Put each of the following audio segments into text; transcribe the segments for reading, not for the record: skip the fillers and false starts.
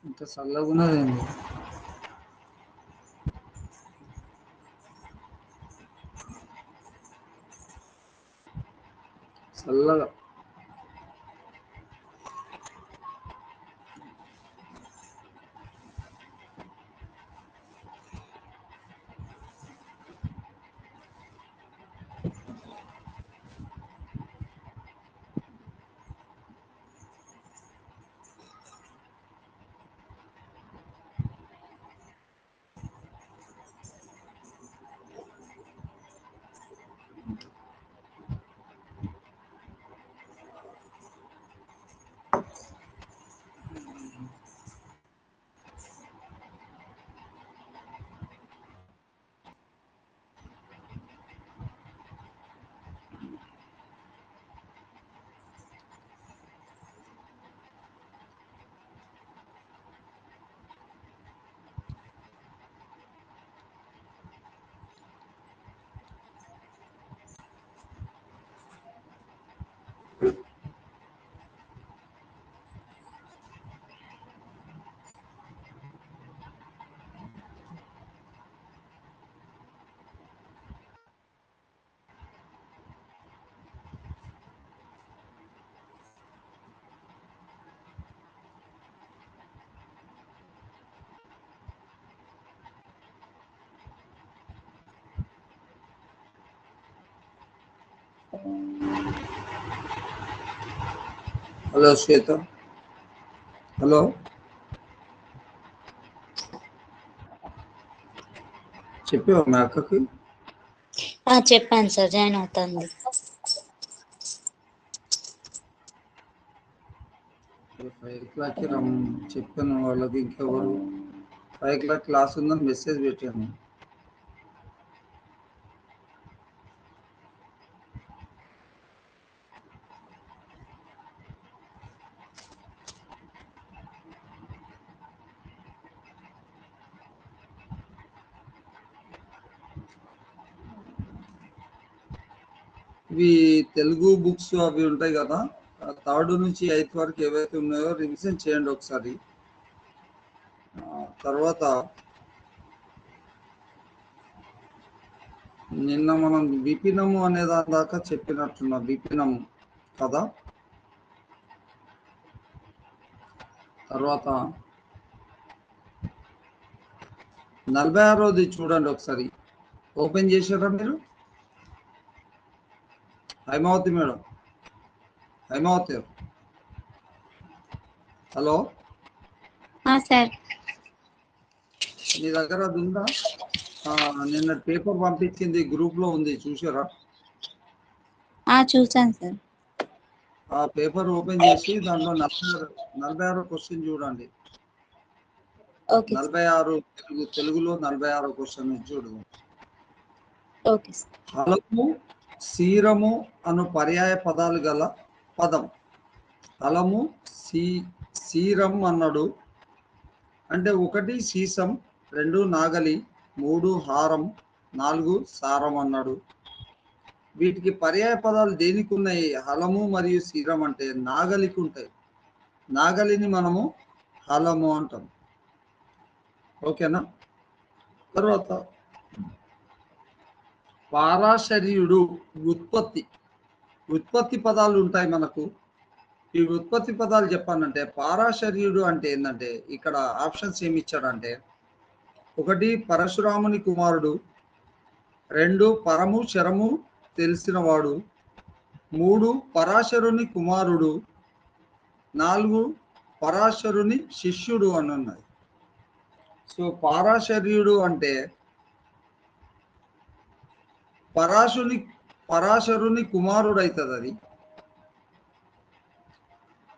ఇంత చల్లగా ఉన్నదండి. చల్లగా హలో శ్వేత, హలో చెప్పావా మీ అక్కకి? చెప్పాను సార్, జాయిన్ అవుతుంది. 5 o'clockకి చెప్పాను వాళ్ళకి. ఇంకెవరు 5 o'clock క్లాస్ ఉందని మెసేజ్ పెట్టాను. ఇవి తెలుగు బుక్స్ అవి ఉంటాయి కదా, 3rd నుంచి 8th వరకు ఏవైతే ఉన్నాయో రివిజన్ చేయండి ఒకసారి. తర్వాత నిన్న మనం విపినము అనే దాని దాకా చెప్పినట్టున్నా, విపినము కదా. తర్వాత 46ది చూడండి ఒకసారి. ఓపెన్ చేశారా మీరు? Haimavathi madam, Haimavathi hello sir, నీ దగ్గర అది ఉందా? నిన్న పేపర్ పంపించింది గ్రూప్ లో ఉంది, చూసారా? చూసాను సార్. ఆ పేపర్ ఓపెన్ చేసి దాంట్లో 46 క్వశ్చన్ చూడండి. 46 తెలుగులో 46 క్వశ్చన్ చూడు. హలము సీరము అను పర్యాయ పదాలు గల పదం. హలము సీరం అన్నాడు అంటే 1 సీసం, 2 నాగలి, 3 హారం, 4 సారం అన్నాడు. వీటికి పర్యాయ పదాలు దేనికి ఉన్నాయి? హలము మరియు సీరం అంటే నాగలికి ఉంటాయి. నాగలిని మనము హలము అంటాం. ఓకేనా? తర్వాత పారాశర్యుడు ఉత్పత్తి పదాలు ఉంటాయి మనకు. ఈ ఉత్పత్తి పదాలు చెప్పానంటే పారాశర్యుడు అంటే ఏంటంటే ఇక్కడ ఆప్షన్స్ ఏమి ఇచ్చాడంటే 1 పరశురాముని కుమారుడు, 2 పరము శరము తెలిసినవాడు, 3 పరాశరుని కుమారుడు, 4 పరాశరుని శిష్యుడు అని ఉన్నది. సో పారాశర్యుడు అంటే పరాశరుని కుమారుడు అవుతుంది. అది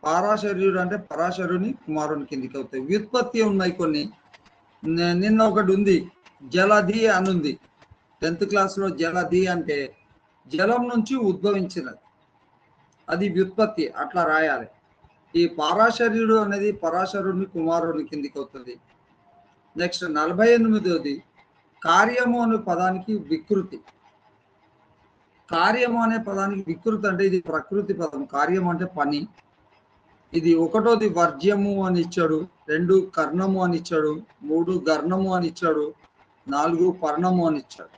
పారాశర్యుడు అంటే పరాశరుని కుమారుని కిందికి అవుతాయి. వ్యుత్పత్తి ఉన్నాయి కొన్ని. నిన్న ఒకటి ఉంది, జలధి అని ఉంది 10th క్లాస్లో. జలధి అంటే జలం నుంచి ఉద్భవించినది, అది వ్యుత్పత్తి, అట్లా రాయాలి. ఈ పారాశర్యుడు అనేది పరాశరుని కుమారుని కిందికి అవుతుంది. నెక్స్ట్ 48ది కార్యము అనే పదానికి వికృతి. కార్యము అనే పదానికి వికృతి అంటే ఇది ప్రకృతి పదం. కార్యం అంటే పని, ఇది ఒకటోది వర్జ్యము అని ఇచ్చాడు, 2 కర్ణము అని ఇచ్చాడు, 3 గర్ణము అని ఇచ్చాడు, 4 పర్ణము అని ఇచ్చాడు.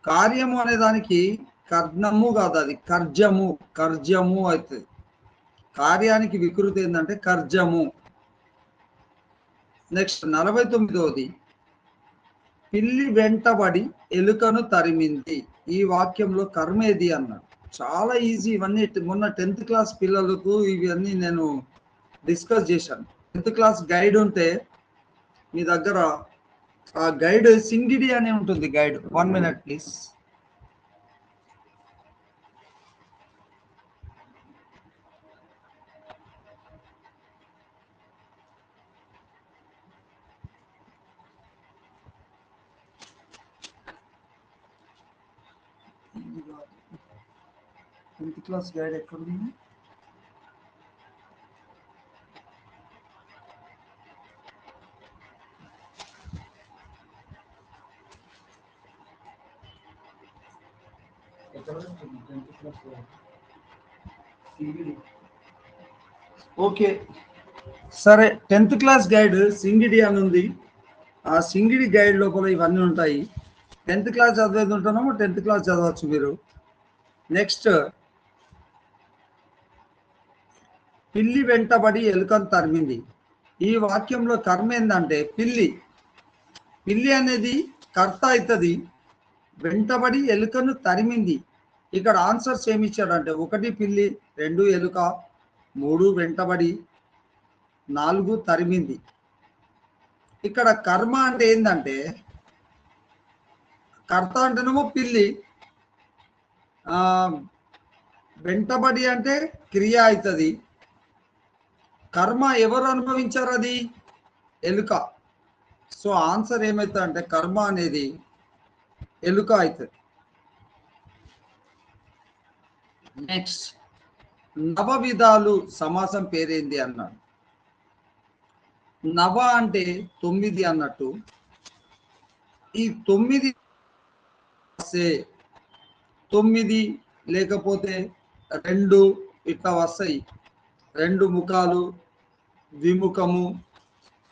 కార్యము అనే దానికి కర్ణము కాదు, అది కర్జము అవుతుంది. కార్యానికి వికృతి ఏంటంటే కర్జము. నెక్స్ట్ 49వది పిల్లి వెంటబడి ఎలుకను తరిమింది. ఈ వాక్యంలో కర్మ ఏది అన్నాడు. చాలా ఈజీ ఇవన్నీ. మొన్న 10th క్లాస్ పిల్లలకు ఇవన్నీ నేను డిస్కస్ చేశాను. 10th క్లాస్ గైడ్ ఉంటే మీ దగ్గర ఆ గైడ్ సింగిడి అనే ఉంటుంది. Guide 1 minute please. Tenth class guide ఎక్కడుంది? ఓకే సరే, 10th క్లాస్ గైడ్ సింగిడి అని ఉంది. ఆ సింగిడి గైడ్ లోపల ఇవన్నీ ఉంటాయి. 10th క్లాస్ చదివేది ఉంటున్నాము, 10th క్లాస్ చదవచ్చు మీరు. నెక్స్ట్ పిల్లి వెంటబడి ఎలుకను తరిమింది. ఈ వాక్యంలో కర్మ ఏంటంటే పిల్లి అనేది కర్త అవుతుంది. వెంటబడి ఎలుకను తరిమింది. ఇక్కడ ఆన్సర్స్ ఏమి ఇచ్చాడంటే 1 పిల్లి, 2 ఎలుక, 3 వెంటబడి, 4 తరిమింది. ఇక్కడ కర్మ అంటే ఏంటంటే కర్త అంటేనేమో పిల్లి, వెంటబడి అంటే క్రియ అవుతుంది. కర్మ ఎవరు అనుభవించారు? అది ఎలుక. సో ఆన్సర్ ఏమవుతుంది అంటే కర్మ అనేది ఎలుక అవుతుంది. నెక్స్ట్ నవ విధాలు సమాసం పేరేంది అన్నాడు. నవ అంటే 9 అన్నట్టు. ఈ 9 లేకపోతే 2 ఇట్లా వస్తాయి. 2 ముఖాలు, ద్విముఖము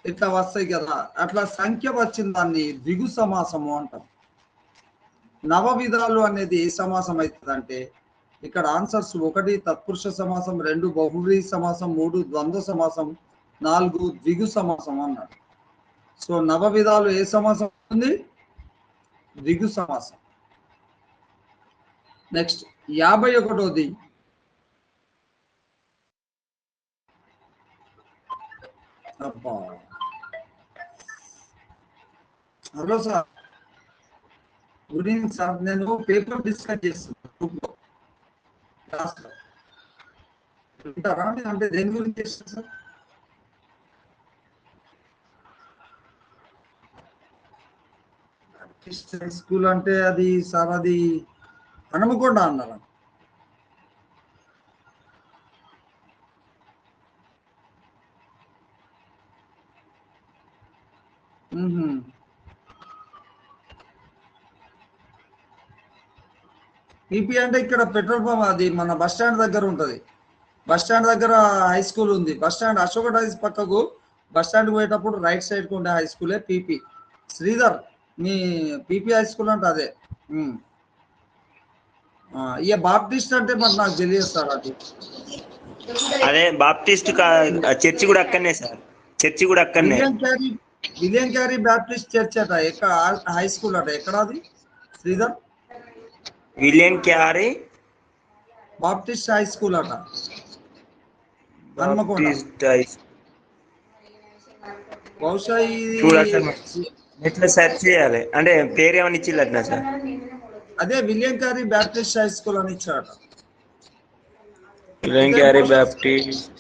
ఇట్లా వస్తాయి కదా. అట్లా సంఖ్య వచ్చిన దాన్ని ద్విగు సమాసము అంటాం. నవ విధాలు అనేది ఏ సమాసం అవుతుంది అంటే ఇక్కడ ఆన్సర్స్ 1 తత్పురుష సమాసం, 2 బహువ్రీహి సమాసం, 3 ద్వంద్వ సమాసం, 4 ద్విగు సమాసం అన్నాడు. సో నవ విధాలు ఏ సమాసం ఉంది? ద్విగు సమాసం. నెక్స్ట్ 51వది hello sir, good evening sir. నేను పేపర్ డిస్కస్ చేస్తున్నాను. అంటే దేని గురించి చేస్తాను సార్? స్కూల్ అంటే అది సార్, అది హనుమకొండ అన్నారు. పీపీ అంటే ఇక్కడ పెట్రోల్ పంప్, అది మన బస్ స్టాండ్ దగ్గర ఉంటుంది. బస్ స్టాండ్ దగ్గర హై స్కూల్ ఉంది. బస్ స్టాండ్ అశోక టైల్స్ పక్కకు బస్ స్టాండ్ పోయేటప్పుడు రైట్ సైడ్ కు ఉండే హై స్కూలే పీపీ. శ్రీధర్, మీ పీపీ హై స్కూల్ అంటే అదే. ఇక బాప్టిస్ట్ అంటే మరి నాకు తెలియదు సార్. అది అదే బాప్టిస్ట్ చర్చి కూడా అక్కడనే సార్. చర్చి కూడా అక్కడనే. విలియం క్యారీ బాప్టిస్ట్ చర్చ్ అట. ఎక్కడ హై స్కూల్ అట? ఎక్కడ అది Sridhar? William Carey Baptist high school అట, హన్మకొండ. బహుశా ఎట్లా సెర్చ్ చేయాలి అంటే పేరు ఏమని ఇచ్చిల్లట్నా సార్? అదే William Carey Baptist high school అని ఇచ్చారట. William Carey Baptist.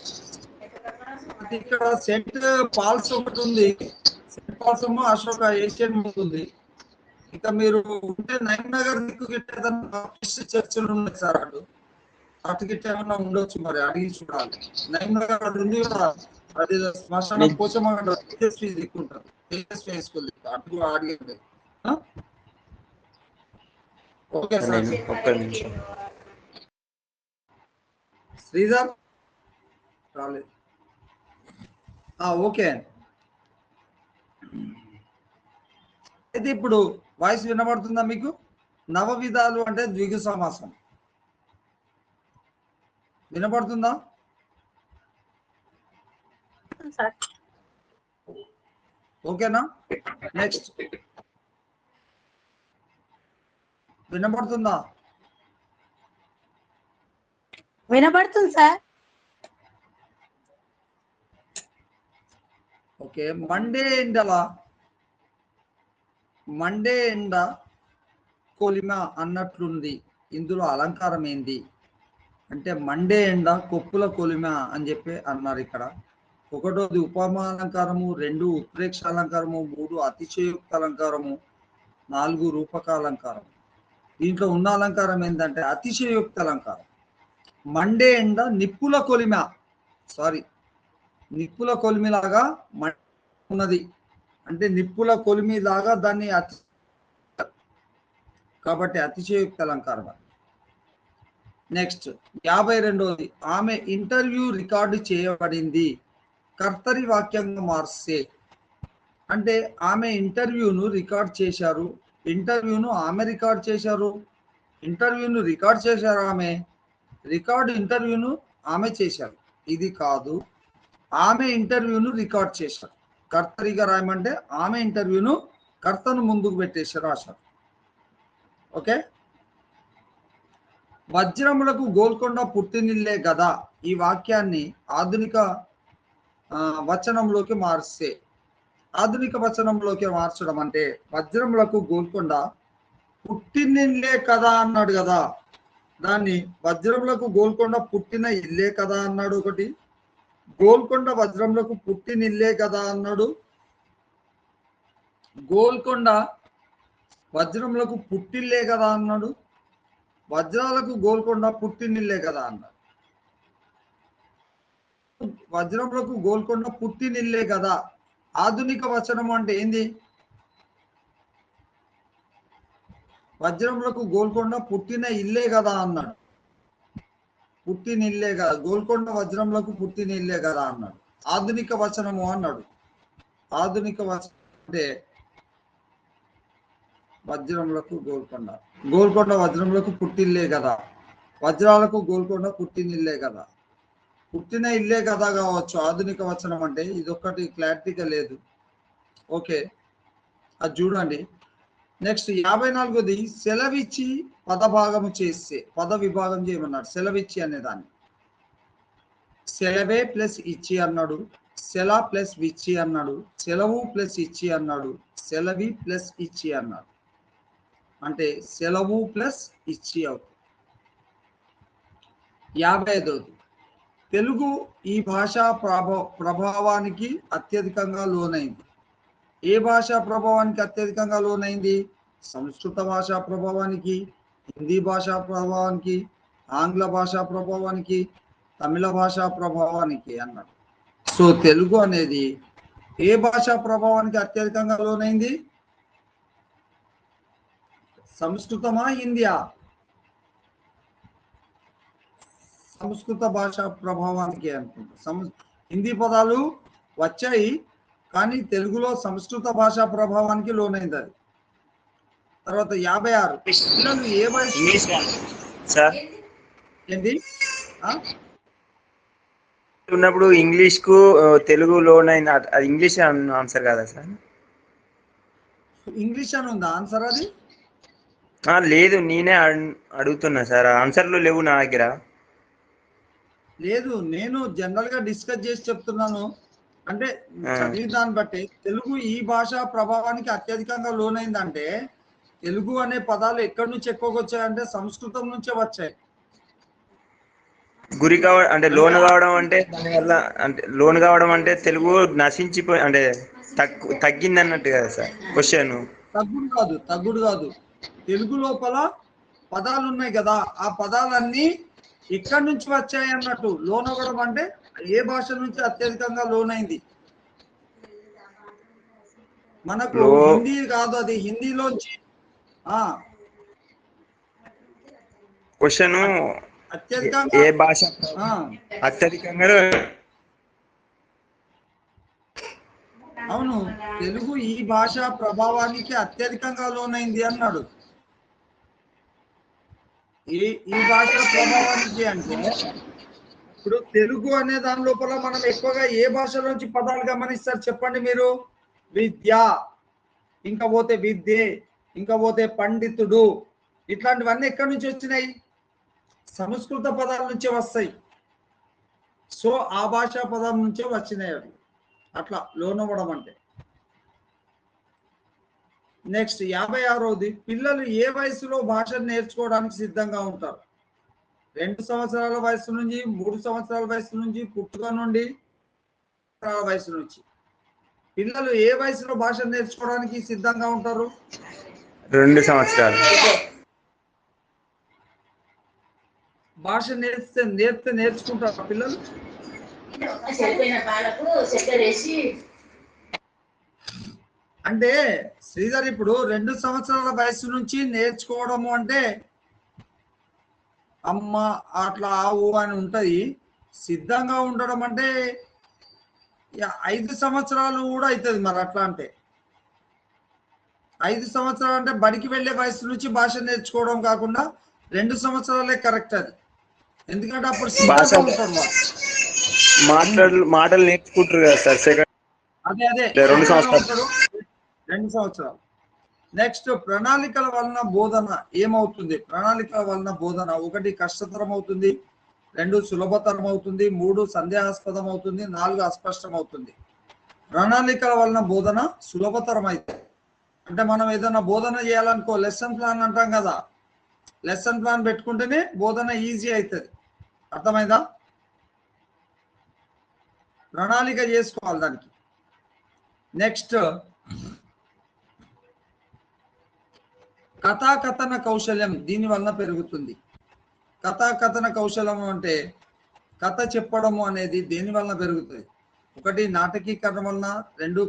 ఇక్కడ సెంట్ పాల్స్ ఒకటి ఉంది. సెంట్ పాల్స్ ఏమో అశోక ఏషియన్ ఉంది. ఇంకా మీరు ఉంటే నగర్ దిక్కు గిట్ట బాప్టిస్ట్ చర్చిలు ఉన్నాయి సార్. అటు గిట్ట ఏమన్నా ఉండొచ్చు, మరి అడిగి చూడాలి. నగర్ అది ఉంది కదా, అది శ్మశానం పోచమ్మ తేజస్వి దిక్కుంటారు. తేజస్వి హై స్కూల్ అటు అడిగండి. Okay sir. ఒక్క నిమిషం శ్రీధర్, రాలేదు. ఓకే. అయితే ఇప్పుడు వాయిస్ వినబడుతుందా మీకు? నవవిధాలు అంటే ద్విగు సమాసం వినబడుతుందా? ఓకేనా? నెక్స్ట్ వినబడుతుందా? వినబడుతుంది సార్. ఓకే. మండే ఎండ కొలిమ అన్నట్లుంది, ఇందులో అలంకారం ఏంది అంటే మండే ఎండ కొప్పుల కొలిమ అని చెప్పి అన్నారు ఇక్కడ. ఒకటోది ఉపమాలంకారము, 2 ఉత్ప్రేక్ష అలంకారము, 3 అతిశయోక్త అలంకారము, 4 రూపక అలంకారం. దీంట్లో ఉన్న అలంకారం ఏంటంటే అతిశయోక్త అలంకారం. మండే ఎండ నిప్పుల కొలిమ, నిప్పుల కొలిమిలాగా ఉన్నది అంటే నిప్పుల కొలిమిలాగా దాన్ని కాబట్టి అతిశయోక్త అలంకారం. నెక్స్ట్ 52వది ఆమె ఇంటర్వ్యూ రికార్డు చేయబడింది, కర్తరి వాక్యంగా మార్చే అంటే ఆమె ఇంటర్వ్యూను రికార్డ్ చేశారు, ఇంటర్వ్యూను ఆమె రికార్డ్ చేశారు, ఇంటర్వ్యూను రికార్డ్ చేశారు ఆమె, రికార్డు ఇంటర్వ్యూను ఆమె చేశారు. ఇది కాదు, ఆమె ఇంటర్వ్యూను రికార్డ్ చేశారు. కర్తరిగా రాయమంటే ఆమె ఇంటర్వ్యూను కర్తను ముందుకు పెట్టేసి రాశారు. ఓకే. వజ్రములకు గోల్కొండ పుట్టినిల్లే గదా, ఈ వాక్యాన్ని ఆధునిక వచనంలోకి మార్చే, ఆధునిక వచనంలోకి మార్చడం అంటే వజ్రములకు గోల్కొండ పుట్టినిల్లే కదా అన్నాడు కదా, దాన్ని వజ్రములకు గోల్కొండ పుట్టిన ఇల్లే కదా అన్నాడు ఒకటి, గోల్కొండ వజ్రములకు పుట్టినిల్లే కదా అన్నాడు, గోల్కొండ వజ్రములకు పుట్టిల్లే కదా అన్నాడు, వజ్రాలకు గోల్కొండ పుట్టినిల్లే కదా అన్నాడు. వజ్రములకు గోల్కొండ పుట్టినిల్లే కదా ఆధునిక వచనం అంటే ఏంది? వజ్రములకు గోల్కొండ పుట్టిన ఇల్లే కదా అన్నాడు, పుట్టినిల్లే కదా, గోల్కొండ వజ్రములకు పుట్టినిల్లే కదా అన్నాడు. ఆధునిక వచనము అన్నాడు. ఆధునిక వచనం అంటే వజ్రములకు గోల్కొండ వజ్రములకు పుట్టిల్లే కదా, వజ్రాలకు గోల్కొండ పుట్టినిల్లే కదా, పుట్టిన ఇల్లే కదా కావచ్చు ఆధునిక వచనం అంటే. ఇదొక్కటి క్లారిటీగా లేదు. ఓకే, అది చూడండి. నెక్స్ట్ 54వది సెలవిచ్చి పదభాగము చేస్తే, పద విభాగం చేయమన్నాడు. సెలవిచ్చి అనేదాన్ని సెలవే ప్లస్ ఇచ్చి అన్నాడు, సెల ప్లస్ విచ్చి అన్నాడు, సెలవు ప్లస్ ఇచ్చి అన్నాడు, సెలవి ప్లస్ ఇచ్చి అన్నాడు. అంటే సెలవు ప్లస్ ఇచ్చి అవుతుంది. 55వది తెలుగు ఈ భాషా ప్రభావానికి అత్యధికంగా లోనైంది. ఏ భాషా ప్రభావానికి అత్యధికంగా లోనైంది? సంస్కృత భాషా ప్రభావానికి, హిందీ భాషా ప్రభావానికి, ఆంగ్ల భాషా ప్రభావానికి, తమిళ భాషా ప్రభావానికి అన్నాడు. సో తెలుగు అనేది ఏ భాషా ప్రభావానికి అత్యధికంగా లోనైంది? సంస్కృతమా హిందీయా? సంస్కృత భాషా ప్రభావానికి అనుకుంటా. హిందీ పదాలు వచ్చాయి కానీ తెలుగులో సంస్కృత భాషా ప్రభావానికి లోనైంది అది. తర్వాత 56 పిల్లలు ఏ వయసు ఏంటి ఉన్నప్పుడు ఇంగ్లీష్ కు తెలుగు లోనైంది, అది ఇంగ్లీష్ ఆన్సర్ కదా సార్? ఇంగ్లీష్ అని ఉందా ఆన్సర్? అది లేదు, నేనే అడుగుతున్నా సార్, ఆన్సర్లు లేవు నా దగ్గర. లేదు, నేను జనరల్ గా డిస్కస్ చేసి చెప్తున్నాను. అంటే చదివి దాన్ని బట్టి తెలుగు ఈ భాషా ప్రభావానికి అత్యధికంగా లోనైందంటే తెలుగు అనే పదాలు ఎక్కడి నుంచి ఎక్కువగా వచ్చాయంటే సంస్కృతం నుంచే వచ్చాయి. గురి కావడం అంటే లోన్ కావడం అంటే దానివల్ల అంటే లోన్ కావడం అంటే తెలుగు నశించిపోయి అంటే తగ్గింది అన్నట్టు కదా సార్ క్వశ్చన్? తగ్గుడు కాదు. తెలుగు లోపల పదాలు ఉన్నాయి కదా, ఆ పదాలన్నీ ఇక్కడి నుంచి వచ్చాయి అన్నట్టు. లోన్ అవ్వడం అంటే ఏ భాష నుంచి అత్యధికంగా లోన్ అయింది? మనకు హిందీ కాదు, అది హిందీలోంచి. క్వశ్చన్ ఏ భాష అత్యధికంగా అవును, తెలుగు ఈ భాష ప్రభావానికి అత్యధికంగా లోనైంది అన్నాడు. ఈ భాష ప్రభావానికి అంటే ఇప్పుడు తెలుగు అనే దాని లోపల మనం ఎక్కువగా ఏ భాషలోంచి పదాలు గమనిస్తారు చెప్పండి మీరు? విద్య, ఇంకా పోతే విద్యే, ఇంకా పోతే పండితుడు, ఇట్లాంటివన్నీ ఎక్కడి నుంచి వచ్చినాయి? సంస్కృత పదాల నుంచే వస్తాయి. సో ఆ భాషా పదం నుంచే వచ్చినాయి అవి. అట్లా లోనవ్వడం అంటే. నెక్స్ట్ 56వది, పిల్లలు ఏ వయసులో భాషను నేర్చుకోవడానికి సిద్ధంగా ఉంటారు? 2 సంవత్సరాల వయసు నుంచి, 3 సంవత్సరాల వయసు నుంచి, పుట్టుక నుండి వయసు నుంచి పిల్లలు ఏ వయసులో భాష నేర్చుకోవడానికి సిద్ధంగా ఉంటారు? 2 సంవత్సరాలు. భాష నేర్చుకుంటారు పిల్లలు. అంటే శ్రీధర్ ఇప్పుడు 2 సంవత్సరాల వయసు నుంచి నేర్చుకోవడము అంటే అమ్మ అట్లా ఆవు అని ఉంటది. సిద్ధంగా ఉండడం అంటే 5 సంవత్సరాలు కూడా అవుతుంది. మరి అట్లా అంటే 5 సంవత్సరాలు అంటే బడికి వెళ్ళే వయసు నుంచి భాష నేర్చుకోవడం కాకుండా 2 సంవత్సరాలే కరెక్ట్ అది. ఎందుకంటే అప్పుడు భాష మాటలు నేర్చుకుంటారు కదా సార్. సెకండ్ అదే 2 సంవత్సరాలు. 2 సంవత్సరాలు. నెక్స్ట్ ప్రణాళికల వలన బోధన ఏమవుతుంది? ప్రణాళికల వలన బోధన 1 కష్టతరం అవుతుంది, 2 సులభతరం అవుతుంది, 3 సందేహాస్పదం అవుతుంది, 4 అస్పష్టం అవుతుంది. ప్రణాళికల వలన బోధన సులభతరం అవుతుంది. అంటే మనం ఏదైనా బోధన చేయాలనుకో లెసన్ ప్లాన్ అంటాం కదా, లెసన్ ప్లాన్ పెట్టుకుంటేనే బోధన ఈజీ అవుతుంది. అర్థమైందా? ప్రణాళిక చేసుకోవాలి దానికి. నెక్స్ట్ కథాకథన కౌశల్యం దీని వలన పెరుగుతుంది. కథాకథన కౌశల్యం అంటే కథ చెప్పడము అనేది దేని వలన పెరుగుతుంది? 1 నాటకీకరణ వలన, 2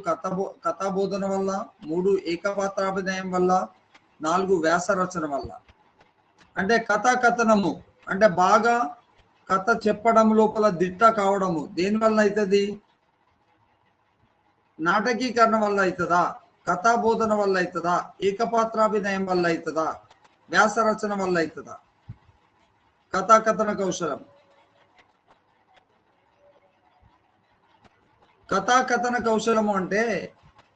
కథాబోధన వల్ల, 3 ఏకపాత్రాభినయం వల్ల, 4 వ్యాస రచన వల్ల. అంటే కథాకథనము అంటే బాగా కథ చెప్పడం లోపల దిట్ట కావడము దేని వల్ల అవుతుంది? నాటకీకరణ వల్ల అవుతుందా, కథాబోధన వల్ల అవుతుందా, ఏకపాత్రాభినయం వల్ల అవుతుందా, వ్యాస రచన వల్ల అవుతుందా? కథాకథన కౌశలం. కథాకథన కౌశలము అంటే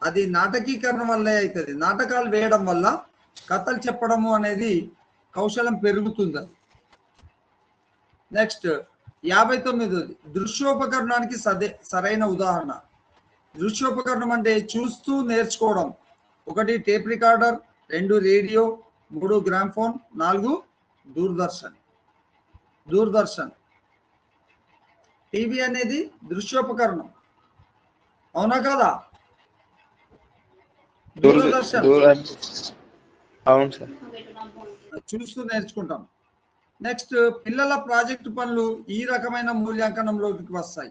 అది నాటకీకరణ వల్లే అవుతుంది. నాటకాలు వేయడం వల్ల కథలు చెప్పడము అనేది కౌశలం పెరుగుతుంది. నెక్స్ట్ 59వది, దృశ్యోపకరణానికి సరైన ఉదాహరణ. దృశ్యోపకరణం అంటే చూస్తూ నేర్చుకోవడం. 1 tape recorder, 2 radio, 3 gramophone, 4 Doordarshan. TV అనేది దృశ్యోపకరణం, అవునా కదా? దూరదర్శన్ అవును సార్, చూస్తూ నేర్చుకుంటాం. నెక్స్ట్ పిల్లల ప్రాజెక్టు పనులు ఈ రకమైన మూల్యాంకనంలోకి వస్తాయి.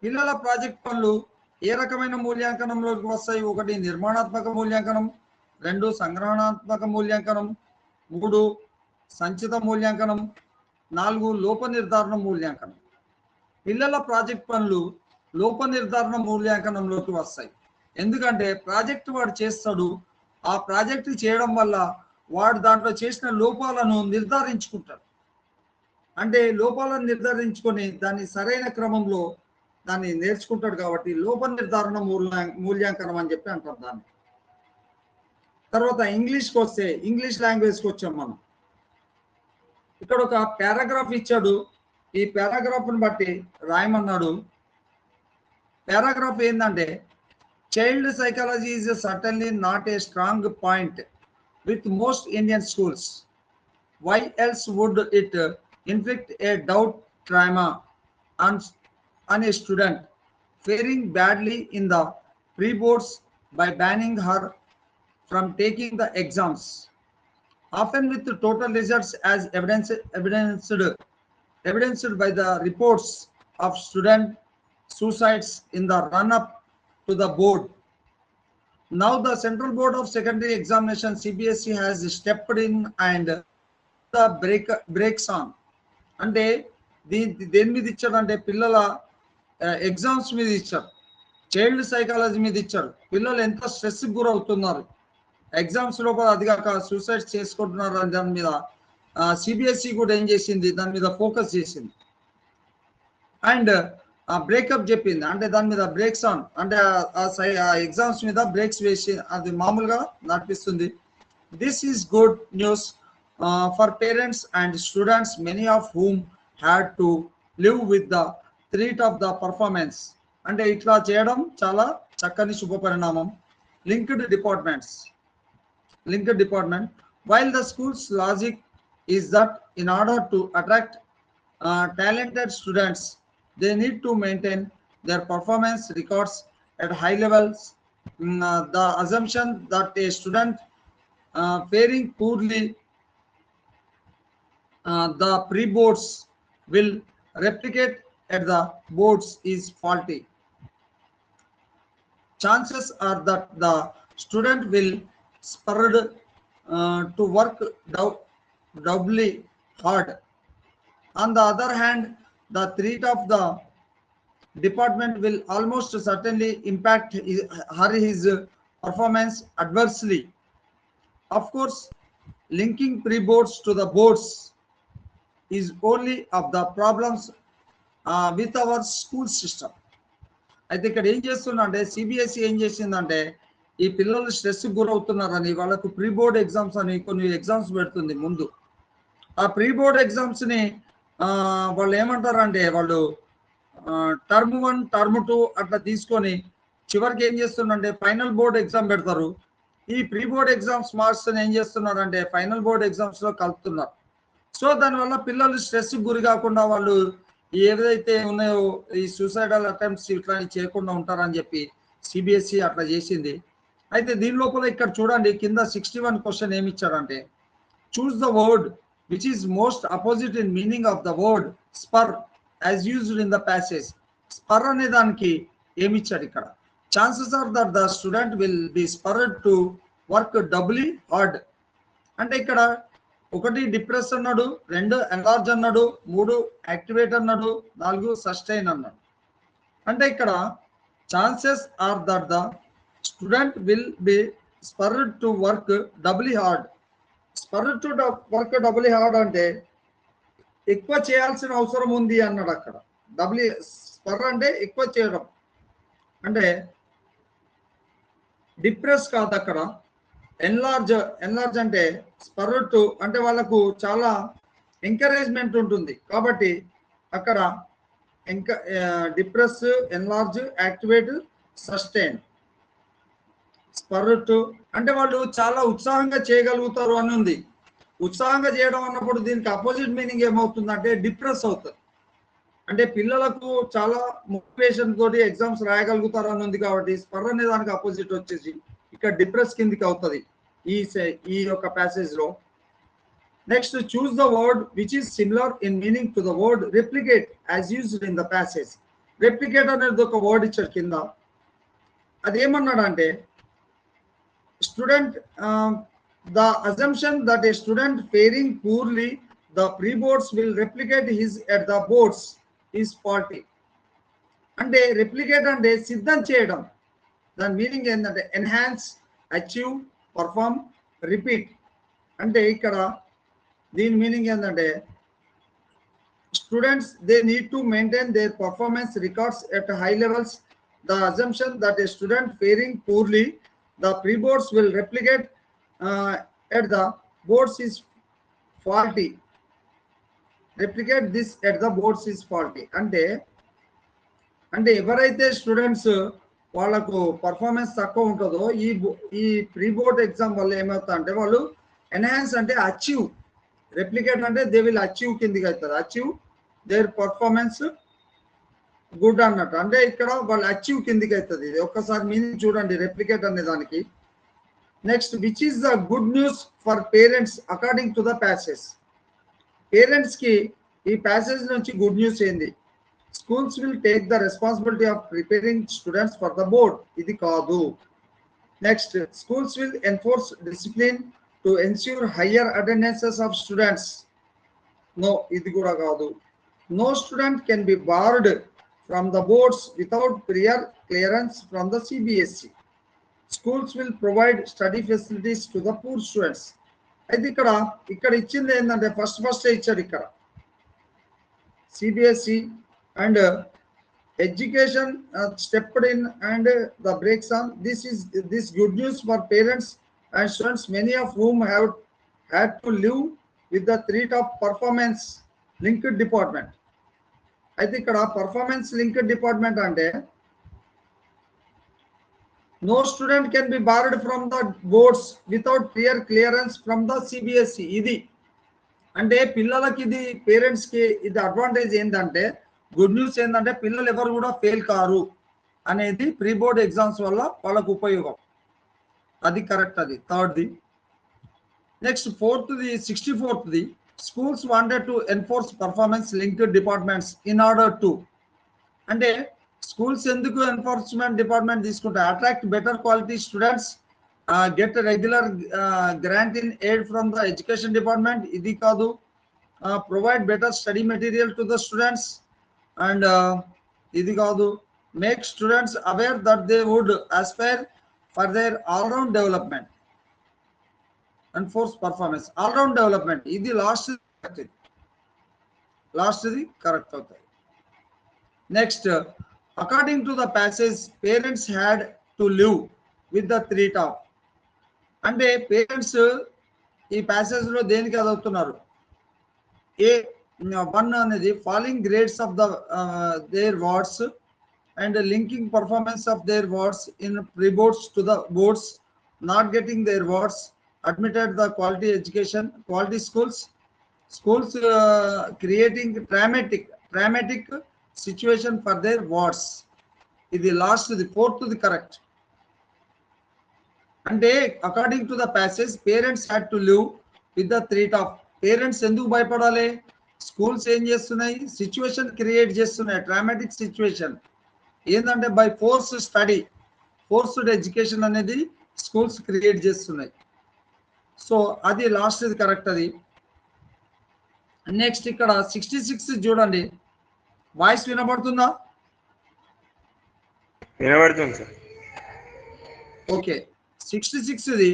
పిల్లల ప్రాజెక్ట్ పనులు ఏ రకమైన మూల్యాంకనంలోకి వస్తాయి? 1 నిర్మాణాత్మక మూల్యాంకనం, 2 సంగ్రహణాత్మక మూల్యాంకనం, 3 సంచిత మూల్యాంకనం, 4 లోప నిర్ధారణ మూల్యాంకనం. పిల్లల ప్రాజెక్ట్ పనులు లోప నిర్ధారణ మూల్యాంకనంలోకి వస్తాయి. ఎందుకంటే ప్రాజెక్ట్ వాడు చేస్తాడు, ఆ ప్రాజెక్టు చేయడం వల్ల వాడు దాంట్లో చేసిన లోపాలను నిర్ధారించుకుంటాడు. అంటే లోపాలను నిర్ధారించుకొని దాన్ని సరైన క్రమంలో దాన్ని నేర్చుకుంటాడు. కాబట్టి లోప నిర్ధారణ మూల్యాంకనం అని చెప్పి అంటారు దాన్ని. తర్వాత ఇంగ్లీష్కి వస్తే, ఇంగ్లీష్ లాంగ్వేజ్కి వచ్చాం మనం. ఇక్కడ ఒక పారాగ్రాఫ్ ఇచ్చాడు, ఈ పారాగ్రాఫ్ని బట్టి రాయమన్నాడు. పారాగ్రాఫ్ ఏంటంటే, child psychology is certainly not a strong point with most Indian schools. Why else would it inflict a doubt trauma on a student faring badly in the pre-boards by banning her from taking the exams, often with the total results as evidenced by the reports of student suicides in the run-up to the board. Now the Central Board of Secondary Examination CBSE has stepped in and the brakes on. అంటే దేని మీద ఇచ్చాడు అంటే పిల్లల exams మీద ఇచ్చాడు. Child psychology మీద ఇచ్చారు. పిల్లలు ఎంత స్ట్రెస్ గురవుతున్నారు ఎగ్జామ్స్ లోపల, అది కాక సూసైడ్ చేసుకుంటున్నారు అని దాని మీద సిబిఎస్ఈ కూడా ఏం చేసింది, దాని మీద ఫోకస్ చేసింది. అండ్ బ్రేకప్ చెప్పింది, అంటే దాని మీద బ్రేక్స్ ఆన్, అంటే ఆ ఎగ్జామ్స్ మీద బ్రేక్స్ వేసి అది మామూలుగా నడిపిస్తుంది. This is good news for parents and students, many of whom had to live with the threat of the performance. అంటే ఇట్లా చేయడం చాలా చక్కని శుభ పరిణామం. Linked department, while the school's logic is that in order to attract talented students, they need to maintain their performance records at high levels. The assumption that a student faring poorly the pre-boards will replicate at the boards is faulty. Chances are that the student will spurred to work doubly hard. On the other hand, the threat of the department will almost certainly impact his performance adversely. Of course, linking pre-boards to the boards is only of the problems with our school system. అయితే ఇక్కడ ఏం చేస్తుందంటే CBSE ఏం చేసిందంటే, ఈ పిల్లలు stress గురవుతున్నారని వాళ్ళకు pre board exams అని కొన్ని ఎగ్జామ్స్ పెడుతుంది ముందు. ఆ ప్రీ బోర్డ్ ఎగ్జామ్స్ని వాళ్ళు ఏమంటారంటే, వాళ్ళు టర్మ్ 1 టర్మ్ 2 అట్లా తీసుకొని చివరికి ఏం చేస్తుందంటే ఫైనల్ బోర్డ్ ఎగ్జామ్ పెడతారు. ఈ ప్రీ బోర్డ్ ఎగ్జామ్స్ మార్క్స్ ఏం చేస్తున్నారంటే ఫైనల్ బోర్డ్ ఎగ్జామ్స్లో కలుపుతున్నారు. సో దానివల్ల పిల్లలు స్ట్రెస్ గురి కాకుండా వాళ్ళు ఏదైతే ఉన్నాయో ఈ సూసైడల్ అటెంప్ట్స్ ఇట్లాంటివి చేయకుండా ఉంటారని చెప్పి సిబిఎస్ఈ అట్లా చేసింది. అయితే దీని లోపల ఇక్కడ చూడండి, కింద 61 క్వశ్చన్ ఏమి ఇచ్చారంటే, choose the word which is most opposite in meaning of the word spur as used in the passage. Spur అనే దానికి ఏమి ఇచ్చాడు ఇక్కడ, chances are that the student will be spurred to work doubly hard. అంటే ఇక్కడ 1 depress అన్నాడు, 2 enlarge అన్నాడు, 3 activate అన్నాడు, 4 సస్టైన్ అన్నాడు. అంటే ఇక్కడ chances are that the student will be spurred to work doubly hard. Spurred to work doubly hard అంటే ఎక్కువ చేయాల్సిన అవసరం ఉంది అన్నాడు అక్కడ. డబ్లీ స్పర్ అంటే ఎక్కువ చేయడం, అంటే డిప్రెస్ కాదు అక్కడ. ఎన్లార్జ్ అంటే స్పర్డ్ టు అంటే వాళ్ళకు చాలా ఎంకరేజ్మెంట్ ఉంటుంది కాబట్టి అక్కడ ఇంకా depress, enlarge, activate, sustain. Spurred to అంటే వాళ్ళు చాలా ఉత్సాహంగా చేయగలుగుతారు అని ఉంది. ఉత్సాహంగా చేయడం అన్నప్పుడు దీనికి అపోజిట్ మీనింగ్ ఏమవుతుందంటే డిప్రెస్ అవుతుంది. అంటే పిల్లలకు చాలా మోటివేషన్ తోటి ఎగ్జామ్స్ రాయగలుగుతారు అని ఉంది కాబట్టి స్పర్ అనే దానికి అపోజిట్ వచ్చేసి ఇక్కడ డిప్రెస్ కిందికి అవుతుంది ఈ యొక్క ప్యాసేజ్ లో. Next, choose the word which is similar in meaning to the word replicate as used in the passage. Replicate అనేది ఒక వర్డ్ ఇచ్చారు కింద. అదేమన్నాడు అంటే, student the assumption that A student faring purely the pre boards will replicate his at the boards is faulty. అంటే replicate అంటే సిద్ధం చేయడం, దాని మీనింగ్ ఏంటంటే ఎన్హాన్స్, అచీవ్, పర్ఫామ్, రిపీట్. అంటే ఇక్కడ దీని మీనింగ్ ఏంటంటే students they need to maintain their performance records at high levels. The assumption that A student faring purely the pre boards will replicate at the boards is faulty. Replicate this at the boards is faulty అంటే ఎవరైతే students వాళ్ళకు performance తక్కువ ఉంటుందో ఈ pre board exam వల్ల ఏమవుతా అంటే వాళ్ళు enhance అంటే అచీవ్, రెప్లికేట్ అంటే దే విల్ అచీవ్ కిందికి అవుతుంది. అచీవ్ దేర్ పర్ఫార్మెన్స్ గుడ్ అన్నట్టు, అంటే ఇక్కడ వాళ్ళు అచీవ్ కిందికి అవుతుంది. ఇది ఒక్కసారి మీనింగ్ చూడండి రెప్లికేట్ అనే దానికి. Next, which is the good news for parents according to the passage. Parents కి ఈ ప్యాసేజ్ నుంచి గుడ్ న్యూస్ ఏంది? Schools will take the responsibility of preparing students for the board. Idi kaadu. Next, schools will enforce discipline to ensure higher attendances of students. No, idi kuda kaadu. No student can be barred from the boards without prior clearance from the CBSE. Schools will provide study facilities to the poor students. అయితే ఇక్కడ ఇచ్చింది ఏంటంటే first ఇచ్చాడు ఇక్కడ CBSE and education stepped in and the breaks on. This good news for parents and students, many of whom have had to live with the threat of performance linked department. అయితే ఇక్కడ performance linked department అంటే no student can be barred from the boards without prior clearance from the CBSE. ఇది అంటే పిల్లలకి ఇది parents కి ఇది advantage ఏంటంటే గుడ్ న్యూస్ ఏంటంటే పిల్లలు ఎవరు కూడా ఫెయిల్ కారు అనేది ప్రీ బోర్డ్ ఎగ్జామ్స్ వల్ల వాళ్ళకు ఉపయోగం. అది కరెక్ట్. అది థర్డ్ది. నెక్స్ట్ ఫోర్త్ది 64th schools wanted to enforce performance linked departments in order to అంటే స్కూల్స్ ఎందుకు ఎన్ఫోర్స్మెంట్ డిపార్ట్మెంట్ తీసుకుంటే attract better quality students, get regular grant in aid from the education department. ఇది కాదు. Provide better study material to the students and ఇది కాదు. Make students aware that they would aspire for their all round development. Enforce performance all round development. ఇది లాస్ట్ది correct అవుతాయి. Next, according to the passage, parents had to live with the threat of. అంటే parents ఈ passage లో దేనికి చదువుతున్నారు? A1 అనేది following grades of the their wards and linking performance of their wards in pre boards to the boards, not getting their wards, admitted the quality education, quality schools creating dramatic situation for their wards. ఇది లాస్ట్, ఇది fourth correct. అంటే according to the passage parents had to live with the threat of. Parents ఎందుకు భయపడాలి? Schools ఏం చేస్తున్నాయి? Situation create చేస్తున్నాయి, dramatic situation. ఏంటంటే బై ఫోర్స్డ్ ఎడ్యుకేషన్ అనేది స్కూల్స్ క్రియేట్ చేస్తున్నాయి. సో అది లాస్ట్, ఇది కరెక్ట్. అది నెక్స్ట్ ఇక్కడ 66 చూడండి. వాయిస్ వినబడుతుందా? వినబడుతుంది సార్. ఓకే. 66ది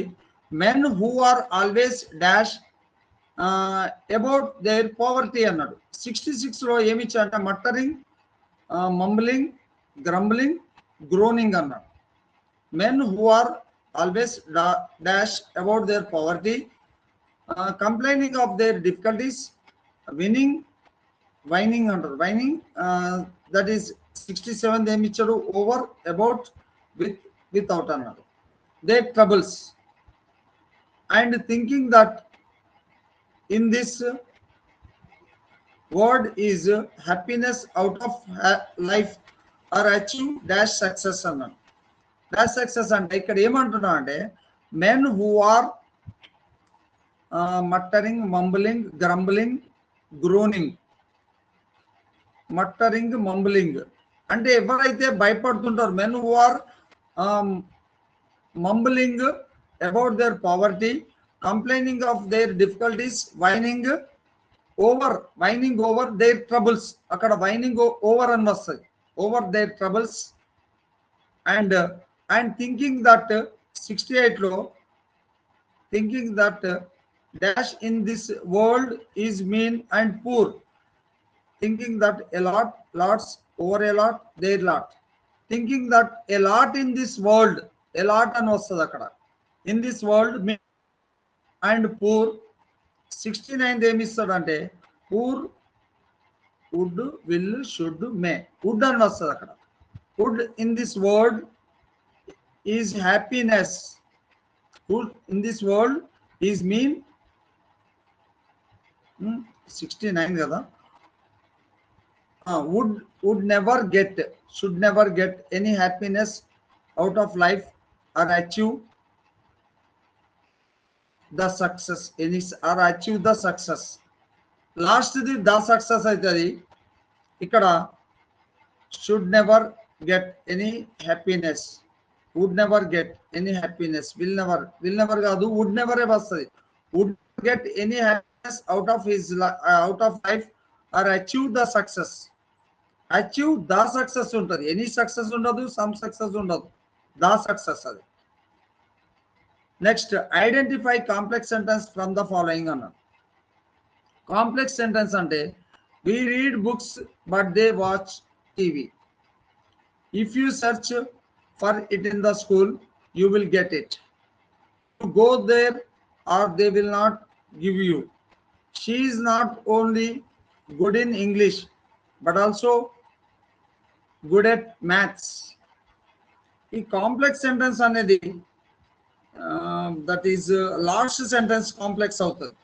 men who are always dash about their poverty అన్నాడు. 66లో ఏమి ఇచ్చాడంటే మట్టరింగ్, మంబ్లింగ్, గ్రంబ్లింగ్, గ్రోనింగ్ అన్నాడు. Men who are always dash about their poverty, complaining of their difficulties, whining అంటారు. వైనింగ్ దట్ ఈస్ 67 ఏమి ఇచ్చాడు? ఓవర్, అబౌట్, వితౌట్ అన్నాడు. There troubles and thinking that in this world is happiness out of life or achieve dash success అన్నాడు. Dash success అంటే ఇక్కడ ఏమంటున్నా అంటే men who are muttering, mumbling, grumbling, groaning. Muttering, mumbling అంటే ఎవరైతే భయపడుతుంటారు, men who are mumbling about their poverty, complaining of their difficulties, whining over their troubles. అక్కడ whining over అని వస్తుంది, over their troubles. And thinking that 68లో thinking that dash in this world is mean and poor, thinking that a lot, lots, over a lot, their lot. Thinking that a lot in this world, a lot అని వస్తుంది అక్కడ. in this world and poor. 69 ఏమి ఇస్తాడంటే poor, would, will, should, may. would అని వస్తుంది అక్కడ. would in this world is happiness. would in this world is mean 69 కదా. would never get, should never get any happiness out of life or achieve the success, any or achieve the success. Last the the success అవుతుంది. ఇక్కడ should never get any happiness, would never get any happiness, will never కాదు, would never వస్తుంది. would get any happiness out of life or achieve the success. Achieve the success ఉంటుంది. Any success ఉండదు, some success ఉండదు, the success అది. Next identify complex sentence from the following అన్నారు. Complex sentence అంటే we read books but they watch TV. If you search for it in the school, you will get it. You go there or they will not give you. She is not only good in English but also good at maths. ఈ complex sentence అనేది that is lost sentence complex అవుతుంది.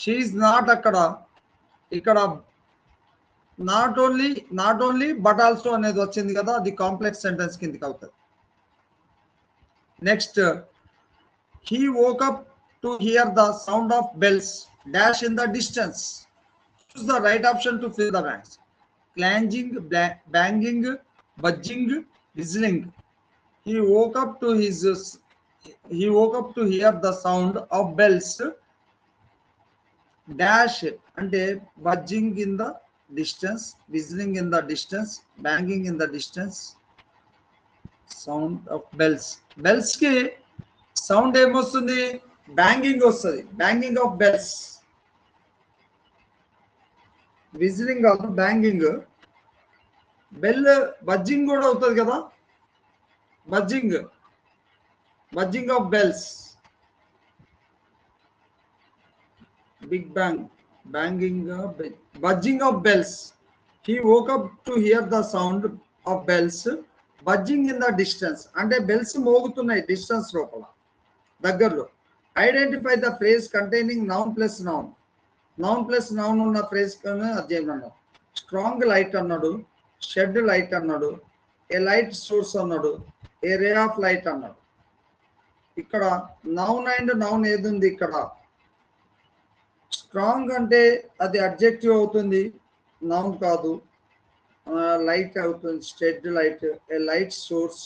She is not అక్కడ, ఇక్కడ not only but also అనేది వచ్చింది కదా, అది complex sentence కిందకి అవుతుంది. Next he woke up to hear the sound of bells dash in the distance. Choose the right option to fill the blanks. Clanging, banging, buzzing, whistling. He woke up to hear the sound of bells dash అంటే buzzing in the distance, whistling in the distance, banging in the distance, sound of bells. bells కి sound ఏమొస్తుంది? Banging వస్తుంది, banging of bells. Whistling కాదు, banging. Bell buzzing కూడా అవుతుంది కదా, buzzing of bells, big bang, banging, buzzing of bells. He woke up to hear the sound of bells buzzing in the distance. అంటే bells మోగుతున్నాయి distance లోపల, దగ్గరలో. Identify the phrase containing noun plus noun. Noun plus noun ఉన్న phrase అధ్యయనం అన్నాడు. Strong light అన్నాడు, shed light అన్నాడు, ఏ light source అన్నాడు, ఏ ray of light అన్నాడు. ఇక్కడ నౌన్ అండ్ నౌన్ ఏది ఉంది? ఇక్కడ స్ట్రాంగ్ అంటే అది అడ్జెక్టివ్ అవుతుంది, నౌన్ కాదు. లైట్ అవుతుంది, stead light, a light source,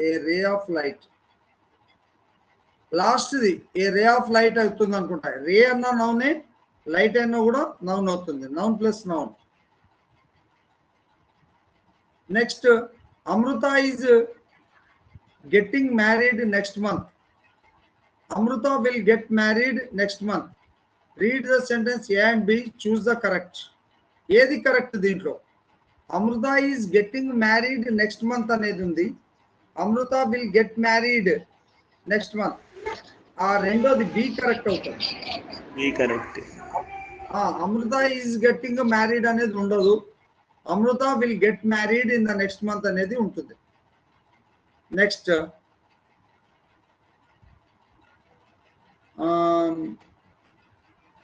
a ray of light. లాస్ట్ది ఏ రే ఆఫ్ లైట్ అవుతుంది అనుకుంటా. రే అన్న నౌనే, లైట్ అన్న కూడా నౌన్ అవుతుంది. Noun plus noun. Next Amruta is getting married next month. Amruta will get married next month. Read the sentence A and B. Choose the correct. ఏది correct దీంట్లో? Amruta is getting married next month అనేది ఉంది. Amruta will get married next month. ఆ రెండోది B correct అవుతుంది. B correct. Amruta is getting married అనేది ఉండదు. Amruta will get married in the next month అనేది ఉంటుంది. Next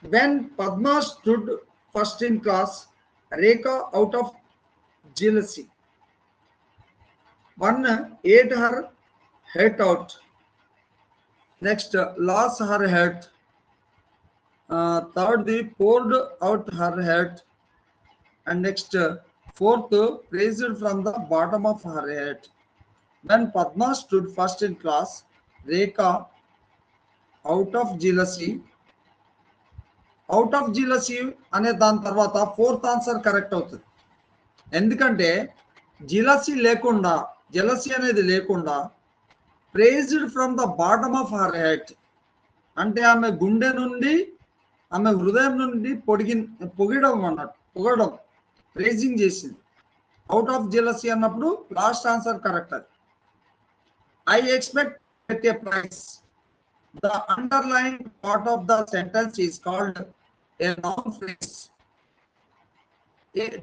when Padma stood first in class, Rekha out of jealousy. One ate her heart out. Next lost her heart. Third poured out her heart. And next fourth praised from the bottom of her heart. When Padma stood first in class, Rekha out of jealousy. Out of jealousy అనే దాని తర్వాత fourth answer correct అవుతుంది. ఎందుకంటే జీలసీ లేకుండా, jealousy అనేది లేకుండా, praised from the bottom of her heart అంటే ఆమె గుండె నుండి, ఆమె హృదయం నుండి పొగడం అన్నట్టు, పొగడం, ప్రేజింగ్ చేసింది. అవుట్ ఆఫ్ జెలసీ అన్నప్పుడు లాస్ట్ ఆన్సర్ కరెక్ట్. అది I expect get a prize. The underlined part of the sentence is called a noun phrase.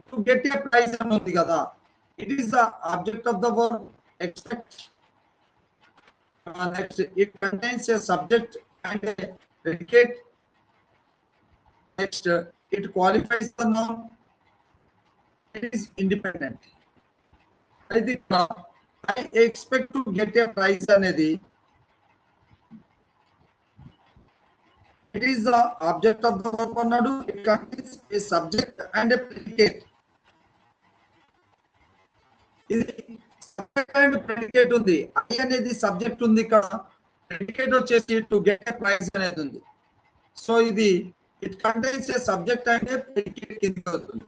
To get a prize anundi kada, it is the object of the verb expect. Next, it contains a subject and a predicate. Next, it qualifies the noun. It is independent. I think I expect to get a prize anedi. It is the object of the verb annadu. It contains a subject and a predicate. Subject and predicate undi. I anedi subject undi ikkada, predicate vachesi to get a prize anedi undi. So it contains a subject and a predicate kindi vastundi.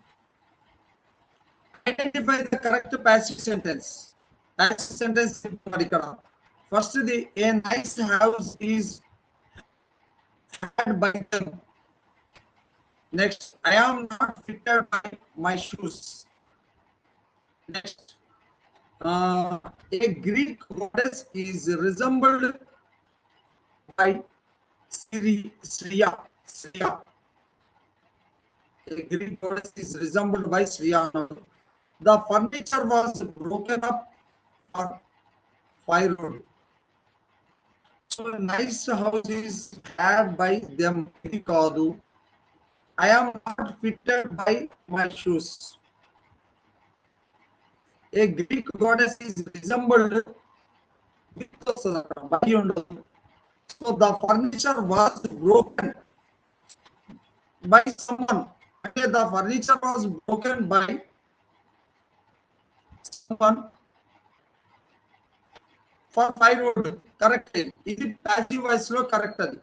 Identify the correct passive sentence. Passive sentence ఇక్కడ first ది a nice house is had by them. Next, I am not fitted by my shoes. Next, a Greek goddess is resembled by Sriya. A Greek goddess is resembled by Sriya. The furniture was broken up for firewood. So a nice house is had by them. I am not fitted by my shoes. A Greek goddess is resembled with by. So the furniture was broken by someone. Okay, the furniture was broken by someone for firewood. Correct. ఇది passive voice లో correct. అది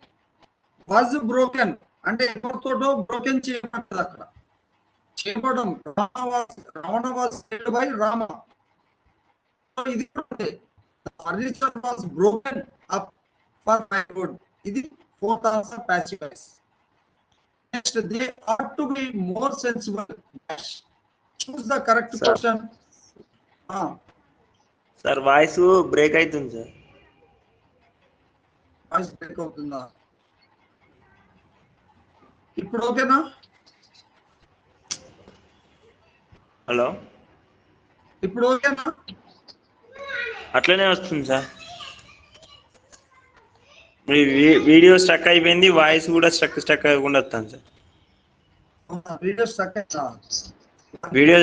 was broken అంటే ఎవరితోటో broken చేయబడ్డది. అక్కడ చేయబడడం Ravana was killed by Rama. ఇది furniture was broken up for firewood. ఇది fourth answer passive voice. Next they ought to be more sensible. Choose the correct question. Sir voice break అవుతుంది sir. Voice break అవుతుందా? ఇప్పుడు ఓకేనా? హలో, ఇప్పుడు ఓకేనా? అట్లనే వస్తుంది సార్. మీ వీడియో స్టక్ అయిపోయింది, వాయిస్ కూడా స్టక్ అవ్వకుండా వస్తాను సార్. వీడియో స్టక్ అయిందా? వీడియో